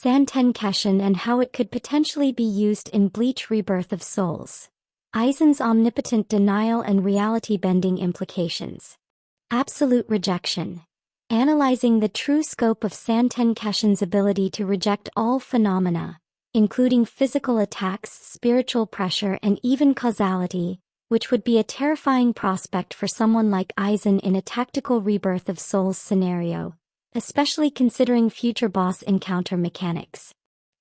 Santen Keshin and how it could potentially be used in Bleach Rebirth of Souls. Aizen's omnipotent denial and reality-bending implications. Absolute rejection. Analyzing the true scope of Santen Keshin's ability to reject all phenomena, including physical attacks, spiritual pressure, and even causality, which would be a terrifying prospect for someone like Aizen in a tactical Rebirth of Souls scenario, especially considering future boss encounter mechanics.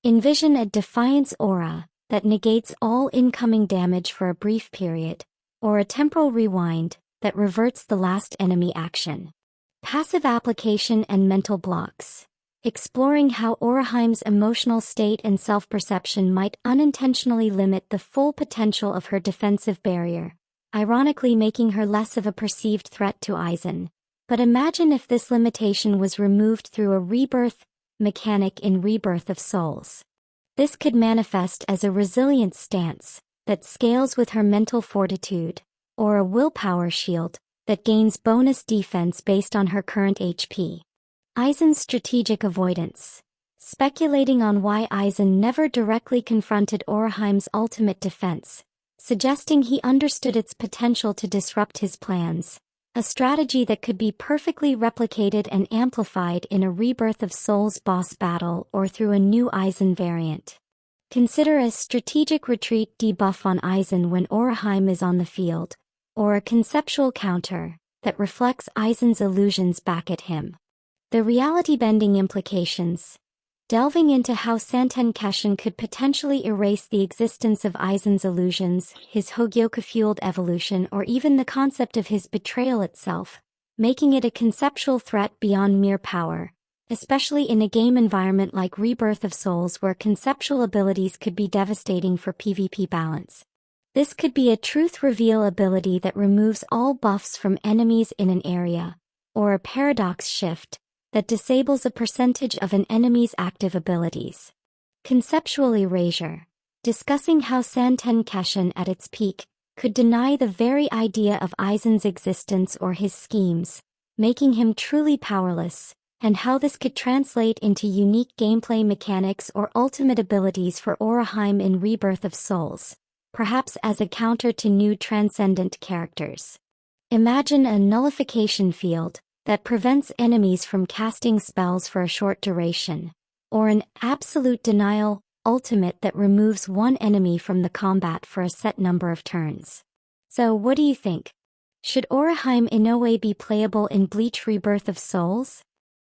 Envision a defiance aura that negates all incoming damage for a brief period, or a temporal rewind that reverts the last enemy action. Passive application and mental blocks. Exploring how Orihime's emotional state and self-perception might unintentionally limit the full potential of her defensive barrier, ironically making her less of a perceived threat to Aizen. But imagine if this limitation was removed through a rebirth mechanic in Rebirth of Souls. This could manifest as a resilient stance that scales with her mental fortitude, or a willpower shield that gains bonus defense based on her current HP. Aizen's strategic avoidance. Speculating on why Aizen never directly confronted Orihime's ultimate defense, suggesting he understood its potential to disrupt his plans, a strategy that could be perfectly replicated and amplified in a Rebirth of Souls boss battle or through a new Aizen variant. Consider a strategic retreat debuff on Aizen when Orihime is on the field, or a conceptual counter that reflects Aizen's illusions back at him. The reality-bending implications. Delving into how Santen Keshin could potentially erase the existence of Aizen's illusions, his Hogyoku-fueled evolution, or even the concept of his betrayal itself, making it a conceptual threat beyond mere power, especially in a game environment like Rebirth of Souls where conceptual abilities could be devastating for PvP balance. This could be a truth reveal ability that removes all buffs from enemies in an area, or a paradox shift that disables a percentage of an enemy's active abilities. Conceptual erasure. Discussing how Santen Keshin at its peak could deny the very idea of Aizen's existence or his schemes, making him truly powerless, and how this could translate into unique gameplay mechanics or ultimate abilities for Orihime in Rebirth of Souls, perhaps as a counter to new transcendent characters. Imagine a nullification field that prevents enemies from casting spells for a short duration, or an absolute denial ultimate that removes one enemy from the combat for a set number of turns. So what do you think? Should Orihime Inoue be playable in Bleach Rebirth of Souls?